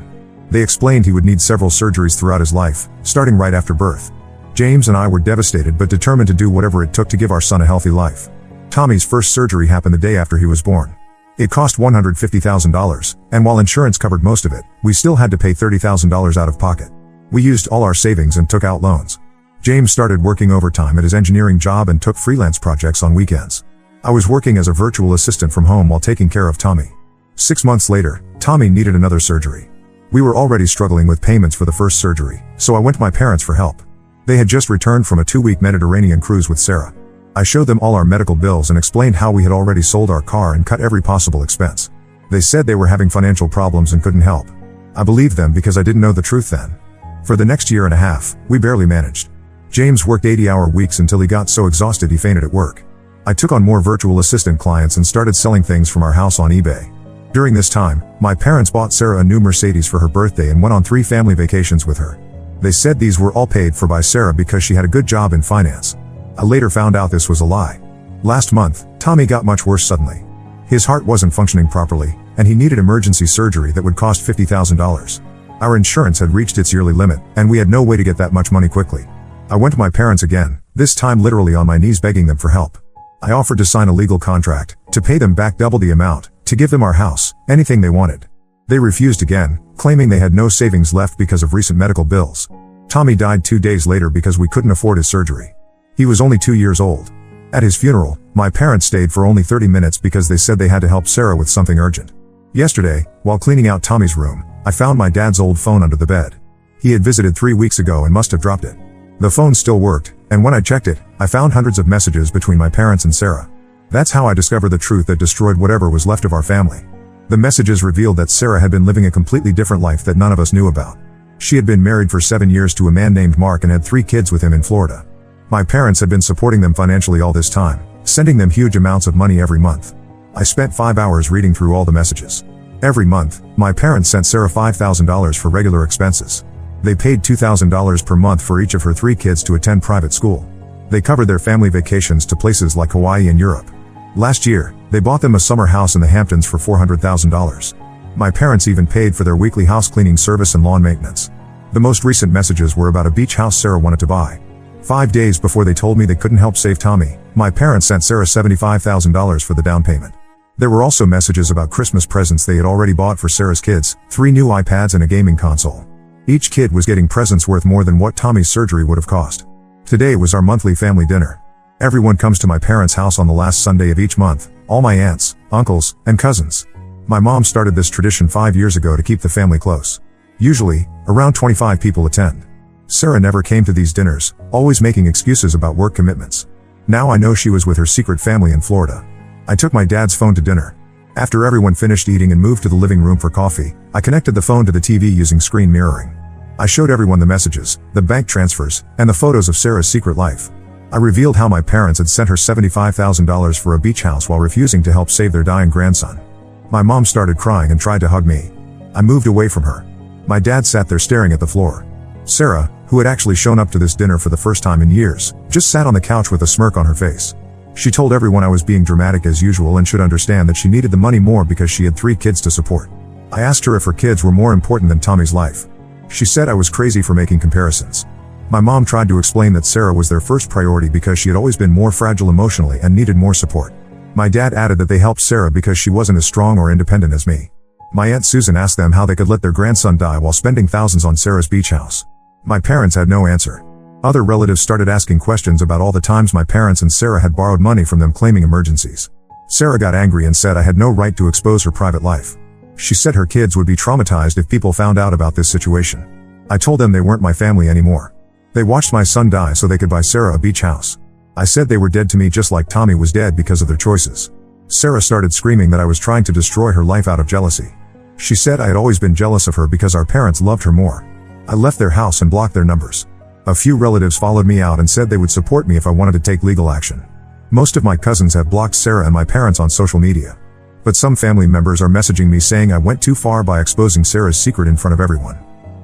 They explained he would need several surgeries throughout his life, starting right after birth. James and I were devastated but determined to do whatever it took to give our son a healthy life. Tommy's first surgery happened the day after he was born. It cost $150,000, and while insurance covered most of it, we still had to pay $30,000 out of pocket. We used all our savings and took out loans. James started working overtime at his engineering job and took freelance projects on weekends. I was working as a virtual assistant from home while taking care of Tommy. 6 months later, Tommy needed another surgery. We were already struggling with payments for the first surgery, so I went to my parents for help. They had just returned from a 2-week Mediterranean cruise with Sarah. I showed them all our medical bills and explained how we had already sold our car and cut every possible expense. They said they were having financial problems and couldn't help. I believed them because I didn't know the truth then. For the next year and a half, we barely managed. James worked 80-hour weeks until he got so exhausted he fainted at work. I took on more virtual assistant clients and started selling things from our house on eBay. During this time, my parents bought Sarah a new Mercedes for her birthday and went on 3 family vacations with her. They said these were all paid for by Sarah because she had a good job in finance. I later found out this was a lie. Last month, Tommy got much worse suddenly. His heart wasn't functioning properly, and he needed emergency surgery that would cost $50,000. Our insurance had reached its yearly limit, and we had no way to get that much money quickly. I went to my parents again, this time literally on my knees begging them for help. I offered to sign a legal contract, to pay them back double the amount, to give them our house, anything they wanted. They refused again, claiming they had no savings left because of recent medical bills. Tommy died 2 days later because we couldn't afford his surgery. He was only 2 years old. At his funeral, my parents stayed for only 30 minutes because they said they had to help Sarah with something urgent. Yesterday, while cleaning out Tommy's room, I found my dad's old phone under the bed. He had visited 3 weeks ago and must have dropped it. The phone still worked, and when I checked it, I found hundreds of messages between my parents and Sarah. That's how I discovered the truth that destroyed whatever was left of our family. The messages revealed that Sarah had been living a completely different life that none of us knew about. She had been married for 7 years to a man named Mark and had 3 kids with him in Florida. My parents had been supporting them financially all this time, sending them huge amounts of money every month. I spent 5 hours reading through all the messages. Every month, my parents sent Sarah $5,000 for regular expenses. They paid $2,000 per month for each of her 3 kids to attend private school. They covered their family vacations to places like Hawaii and Europe. Last year, they bought them a summer house in the Hamptons for $400,000. My parents even paid for their weekly house cleaning service and lawn maintenance. The most recent messages were about a beach house Sarah wanted to buy. 5 days before they told me they couldn't help save Tommy, my parents sent Sarah $75,000 for the down payment. There were also messages about Christmas presents they had already bought for Sarah's kids, 3 new iPads and a gaming console. Each kid was getting presents worth more than what Tommy's surgery would have cost. Today was our monthly family dinner. Everyone comes to my parents' house on the last Sunday of each month, all my aunts, uncles, and cousins. My mom started this tradition 5 years ago to keep the family close. Usually, around 25 people attend. Sarah never came to these dinners, always making excuses about work commitments. Now I know she was with her secret family in Florida. I took my dad's phone to dinner. After everyone finished eating and moved to the living room for coffee, I connected the phone to the TV using screen mirroring. I showed everyone the messages, the bank transfers, and the photos of Sarah's secret life. I revealed how my parents had sent her $75,000 for a beach house while refusing to help save their dying grandson. My mom started crying and tried to hug me. I moved away from her. My dad sat there staring at the floor. Sarah, who had actually shown up to this dinner for the first time in years, just sat on the couch with a smirk on her face. She told everyone I was being dramatic as usual and should understand that she needed the money more because she had 3 kids to support. I asked her if her kids were more important than Tommy's life. She said I was crazy for making comparisons. My mom tried to explain that Sarah was their first priority because she had always been more fragile emotionally and needed more support. My dad added that they helped Sarah because she wasn't as strong or independent as me. My Aunt Susan asked them how they could let their grandson die while spending thousands on Sarah's beach house. My parents had no answer. Other relatives started asking questions about all the times my parents and Sarah had borrowed money from them claiming emergencies. Sarah got angry and said I had no right to expose her private life. She said her kids would be traumatized if people found out about this situation. I told them they weren't my family anymore. They watched my son die so they could buy Sarah a beach house. I said they were dead to me just like Tommy was dead because of their choices. Sarah started screaming that I was trying to destroy her life out of jealousy. She said I had always been jealous of her because our parents loved her more. I left their house and blocked their numbers. A few relatives followed me out and said they would support me if I wanted to take legal action. Most of my cousins have blocked Sarah and my parents on social media. But some family members are messaging me saying I went too far by exposing Sarah's secret in front of everyone.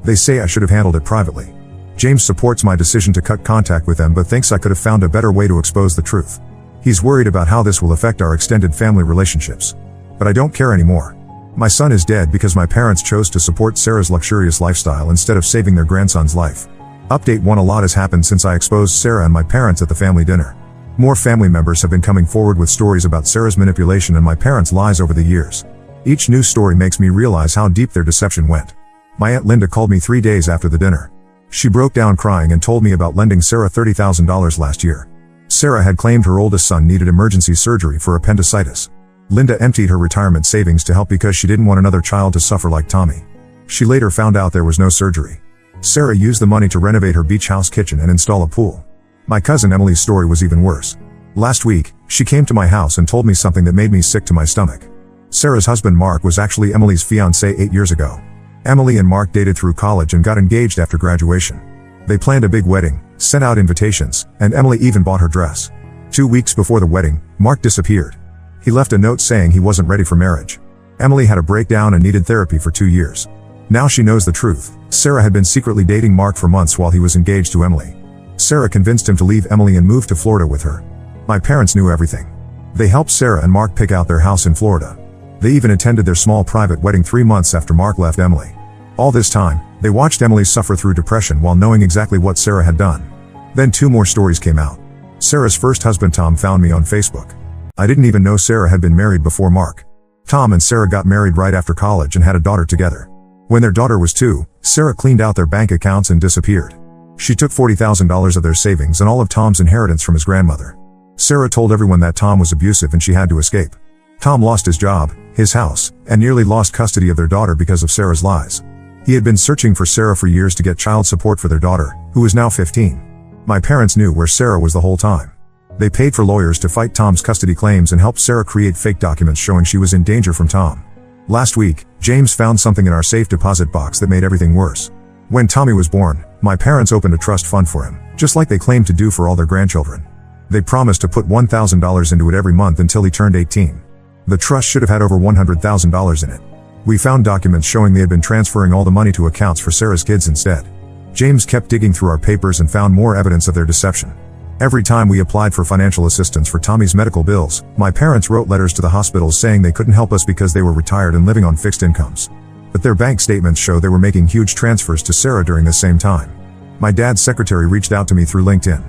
They say I should have handled it privately. James supports my decision to cut contact with them but thinks I could have found a better way to expose the truth. He's worried about how this will affect our extended family relationships. But I don't care anymore. My son is dead because my parents chose to support Sarah's luxurious lifestyle instead of saving their grandson's life. Update 1: A lot has happened since I exposed Sarah and my parents at the family dinner. More family members have been coming forward with stories about Sarah's manipulation and my parents' lies over the years. Each news story makes me realize how deep their deception went. My Aunt Linda called me 3 days after the dinner. She broke down crying and told me about lending Sarah $30,000 last year. Sarah had claimed her oldest son needed emergency surgery for appendicitis. Linda emptied her retirement savings to help because she didn't want another child to suffer like Tommy. She later found out there was no surgery. Sarah used the money to renovate her beach house kitchen and install a pool. My cousin Emily's story was even worse. Last week, she came to my house and told me something that made me sick to my stomach. Sarah's husband Mark was actually Emily's fiancé 8 years ago. Emily and Mark dated through college and got engaged after graduation. They planned a big wedding, sent out invitations, and Emily even bought her dress. 2 weeks before the wedding, Mark disappeared. He left a note saying he wasn't ready for marriage. Emily had a breakdown and needed therapy for 2 years. Now she knows the truth. Sarah had been secretly dating Mark for months while he was engaged to Emily. Sarah convinced him to leave Emily and move to Florida with her. My parents knew everything. They helped Sarah and Mark pick out their house in Florida. They even attended their small private wedding 3 months after Mark left Emily. All this time, they watched Emily suffer through depression while knowing exactly what Sarah had done. Then 2 more stories came out. Sarah's first husband Tom found me on Facebook. I didn't even know Sarah had been married before Mark. Tom and Sarah got married right after college and had a daughter together. When their daughter was 2, Sarah cleaned out their bank accounts and disappeared. She took $40,000 of their savings and all of Tom's inheritance from his grandmother. Sarah told everyone that Tom was abusive and she had to escape. Tom lost his job, his house, and nearly lost custody of their daughter because of Sarah's lies. He had been searching for Sarah for years to get child support for their daughter, who is now 15. My parents knew where Sarah was the whole time. They paid for lawyers to fight Tom's custody claims and helped Sarah create fake documents showing she was in danger from Tom. Last week, James found something in our safe deposit box that made everything worse. When Tommy was born, my parents opened a trust fund for him, just like they claimed to do for all their grandchildren. They promised to put $1,000 into it every month until he turned 18. The trust should have had over $100,000 in it. We found documents showing they had been transferring all the money to accounts for Sarah's kids instead. James kept digging through our papers and found more evidence of their deception. Every time we applied for financial assistance for Tommy's medical bills, my parents wrote letters to the hospitals saying they couldn't help us because they were retired and living on fixed incomes. But their bank statements show they were making huge transfers to Sarah during this same time. My dad's secretary reached out to me through LinkedIn.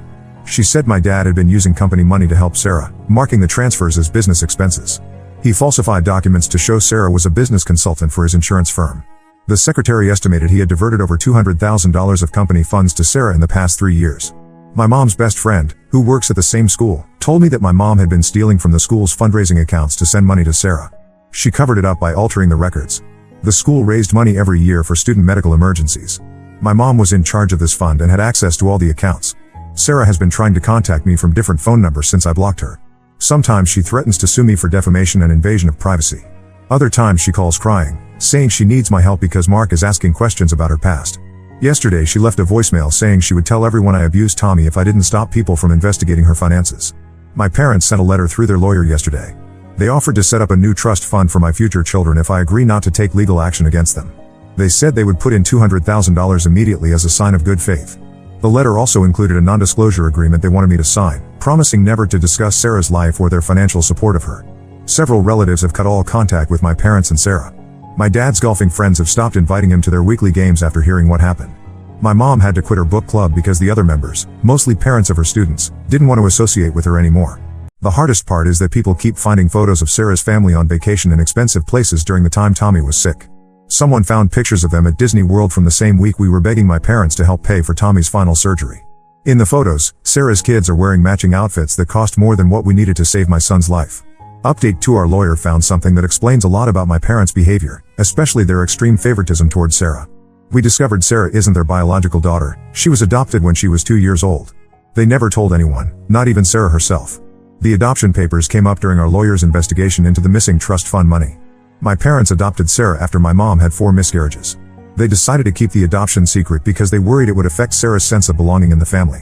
She said my dad had been using company money to help Sarah, marking the transfers as business expenses. He falsified documents to show Sarah was a business consultant for his insurance firm. The secretary estimated he had diverted over $200,000 of company funds to Sarah in the past 3 years. My mom's best friend, who works at the same school, told me that my mom had been stealing from the school's fundraising accounts to send money to Sarah. She covered it up by altering the records. The school raised money every year for student medical emergencies. My mom was in charge of this fund and had access to all the accounts. Sarah has been trying to contact me from different phone numbers since I blocked her. Sometimes she threatens to sue me for defamation and invasion of privacy. Other times she calls crying, saying she needs my help because Mark is asking questions about her past. Yesterday she left a voicemail saying she would tell everyone I abused Tommy if I didn't stop people from investigating her finances. My parents sent a letter through their lawyer yesterday. They offered to set up a new trust fund for my future children if I agree not to take legal action against them. They said they would put in $200,000 immediately as a sign of good faith. The letter also included a non-disclosure agreement they wanted me to sign, promising never to discuss Sarah's life or their financial support of her. Several relatives have cut all contact with my parents and Sarah. My dad's golfing friends have stopped inviting him to their weekly games after hearing what happened. My mom had to quit her book club because the other members, mostly parents of her students, didn't want to associate with her anymore. The hardest part is that people keep finding photos of Sarah's family on vacation in expensive places during the time Tommy was sick. Someone found pictures of them at Disney World from the same week we were begging my parents to help pay for Tommy's final surgery. In the photos, Sarah's kids are wearing matching outfits that cost more than what we needed to save my son's life. Update 2: Our lawyer found something that explains a lot about my parents' behavior, especially their extreme favoritism towards Sarah. We discovered Sarah isn't their biological daughter. She was adopted when she was 2 years old. They never told anyone, not even Sarah herself. The adoption papers came up during our lawyer's investigation into the missing trust fund money. My parents adopted Sarah after my mom had 4 miscarriages. They decided to keep the adoption secret because they worried it would affect Sarah's sense of belonging in the family.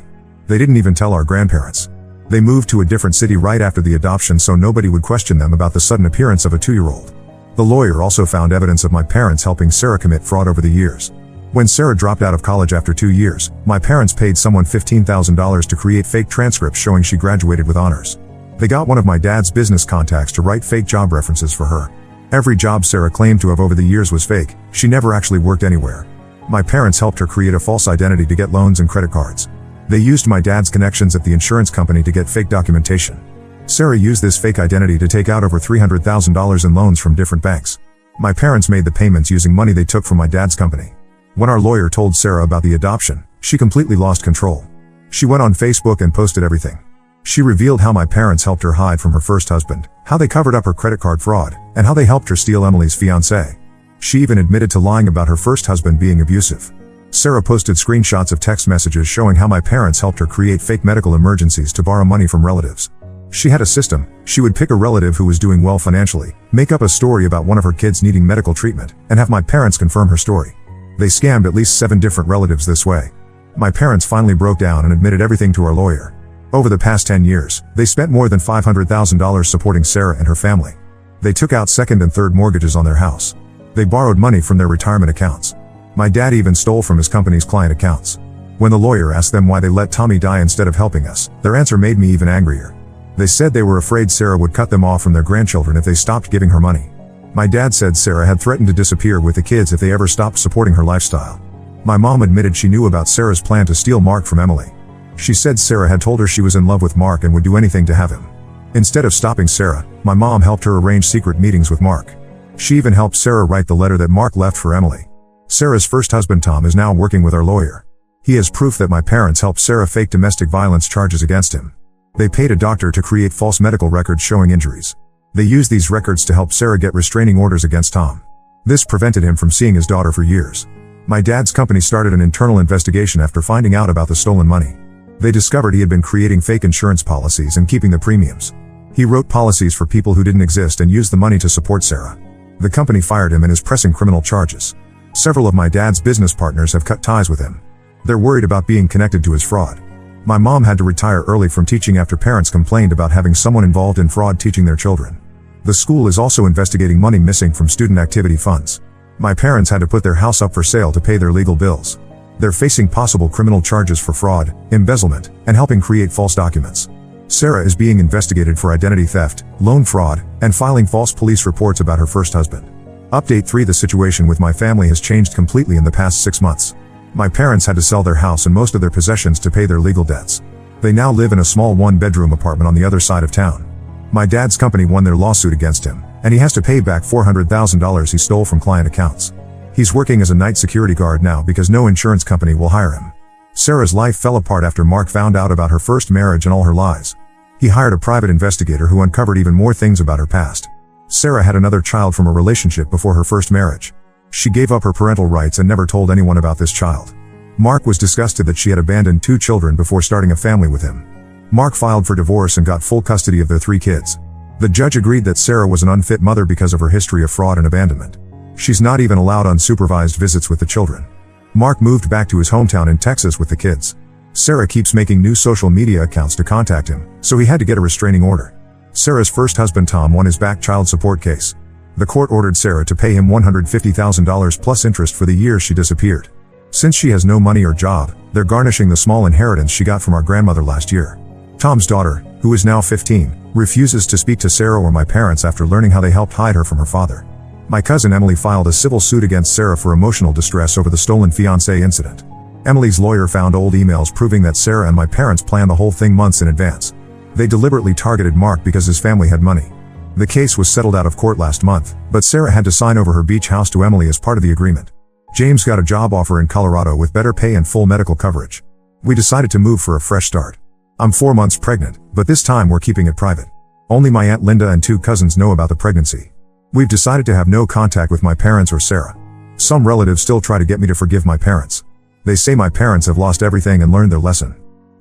They didn't even tell our grandparents. They moved to a different city right after the adoption so nobody would question them about the sudden appearance of a 2-year-old. The lawyer also found evidence of my parents helping Sarah commit fraud over the years. When Sarah dropped out of college after 2 years, my parents paid someone $15,000 to create fake transcripts showing she graduated with honors. They got one of my dad's business contacts to write fake job references for her. Every job Sarah claimed to have over the years was fake. She never actually worked anywhere. My parents helped her create a false identity to get loans and credit cards. They used my dad's connections at the insurance company to get fake documentation. Sarah used this fake identity to take out over $300,000 in loans from different banks. My parents made the payments using money they took from my dad's company. When our lawyer told Sarah about the adoption, she completely lost control. She went on Facebook and posted everything. She revealed how my parents helped her hide from her first husband, how they covered up her credit card fraud, and how they helped her steal Emily's fiancé. She even admitted to lying about her first husband being abusive. Sarah posted screenshots of text messages showing how my parents helped her create fake medical emergencies to borrow money from relatives. She had a system. She would pick a relative who was doing well financially, make up a story about one of her kids needing medical treatment, and have my parents confirm her story. They scammed at least 7 different relatives this way. My parents finally broke down and admitted everything to our lawyer. Over the past 10 years, they spent more than $500,000 supporting Sarah and her family. They took out second and third mortgages on their house. They borrowed money from their retirement accounts. My dad even stole from his company's client accounts. When the lawyer asked them why they let Tommy die instead of helping us, their answer made me even angrier. They said they were afraid Sarah would cut them off from their grandchildren if they stopped giving her money. My dad said Sarah had threatened to disappear with the kids if they ever stopped supporting her lifestyle. My mom admitted she knew about Sarah's plan to steal Mark from Emily. She said Sarah had told her she was in love with Mark and would do anything to have him. Instead of stopping Sarah, my mom helped her arrange secret meetings with Mark. She even helped Sarah write the letter that Mark left for Emily. Sarah's first husband Tom is now working with our lawyer. He has proof that my parents helped Sarah fake domestic violence charges against him. They paid a doctor to create false medical records showing injuries. They used these records to help Sarah get restraining orders against Tom. This prevented him from seeing his daughter for years. My dad's company started an internal investigation after finding out about the stolen money. They discovered he had been creating fake insurance policies and keeping the premiums. He wrote policies for people who didn't exist and used the money to support Sarah. The company fired him and is pressing criminal charges. Several of my dad's business partners have cut ties with him. They're worried about being connected to his fraud. My mom had to retire early from teaching after parents complained about having someone involved in fraud teaching their children. The school is also investigating money missing from student activity funds. My parents had to put their house up for sale to pay their legal bills. They're facing possible criminal charges for fraud, embezzlement, and helping create false documents. Sarah is being investigated for identity theft, loan fraud, and filing false police reports about her first husband. Update 3: The situation with my family has changed completely in the past 6 months. My parents had to sell their house and most of their possessions to pay their legal debts. They now live in a small 1-bedroom apartment on the other side of town. My dad's company won their lawsuit against him, and he has to pay back $400,000 he stole from client accounts. He's working as a night security guard now because no insurance company will hire him. Sarah's life fell apart after Mark found out about her first marriage and all her lies. He hired a private investigator who uncovered even more things about her past. Sarah had another child from a relationship before her first marriage. She gave up her parental rights and never told anyone about this child. Mark was disgusted that she had abandoned 2 children before starting a family with him. Mark filed for divorce and got full custody of their 3 kids. The judge agreed that Sarah was an unfit mother because of her history of fraud and abandonment. She's not even allowed unsupervised visits with the children. Mark moved back to his hometown in Texas with the kids. Sarah keeps making new social media accounts to contact him, so he had to get a restraining order. Sarah's first husband Tom won his back child support case. The court ordered Sarah to pay him $150,000 plus interest for the years she disappeared. Since she has no money or job, they're garnishing the small inheritance she got from our grandmother last year. Tom's daughter, who is now 15, refuses to speak to Sarah or my parents after learning how they helped hide her from her father. My cousin Emily filed a civil suit against Sarah for emotional distress over the stolen fiancé incident. Emily's lawyer found old emails proving that Sarah and my parents planned the whole thing months in advance. They deliberately targeted Mark because his family had money. The case was settled out of court last month, but Sarah had to sign over her beach house to Emily as part of the agreement. James got a job offer in Colorado with better pay and full medical coverage. We decided to move for a fresh start. I'm 4 months pregnant, but this time we're keeping it private. Only my Aunt Linda and 2 cousins know about the pregnancy. We've decided to have no contact with my parents or Sarah. Some relatives still try to get me to forgive my parents. They say my parents have lost everything and learned their lesson.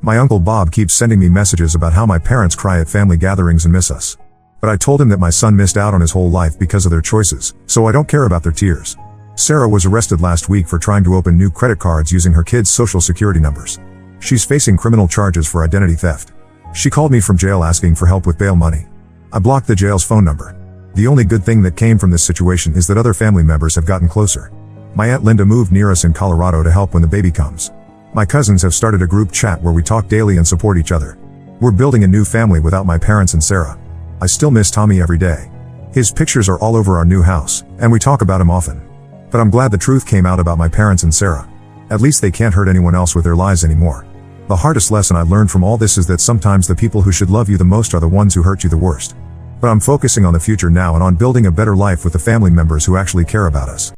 My uncle Bob keeps sending me messages about how my parents cry at family gatherings and miss us. But I told him that my son missed out on his whole life because of their choices, so I don't care about their tears. Sarah was arrested last week for trying to open new credit cards using her kids' social security numbers. She's facing criminal charges for identity theft. She called me from jail asking for help with bail money. I blocked the jail's phone number. The only good thing that came from this situation is that other family members have gotten closer. My Aunt Linda moved near us in Colorado to help when the baby comes. My cousins have started a group chat where we talk daily and support each other. We're building a new family without my parents and Sarah. I still miss Tommy every day. His pictures are all over our new house, and we talk about him often. But I'm glad the truth came out about my parents and Sarah. At least they can't hurt anyone else with their lies anymore. The hardest lesson I learned from all this is that sometimes the people who should love you the most are the ones who hurt you the worst. But I'm focusing on the future now and on building a better life with the family members who actually care about us.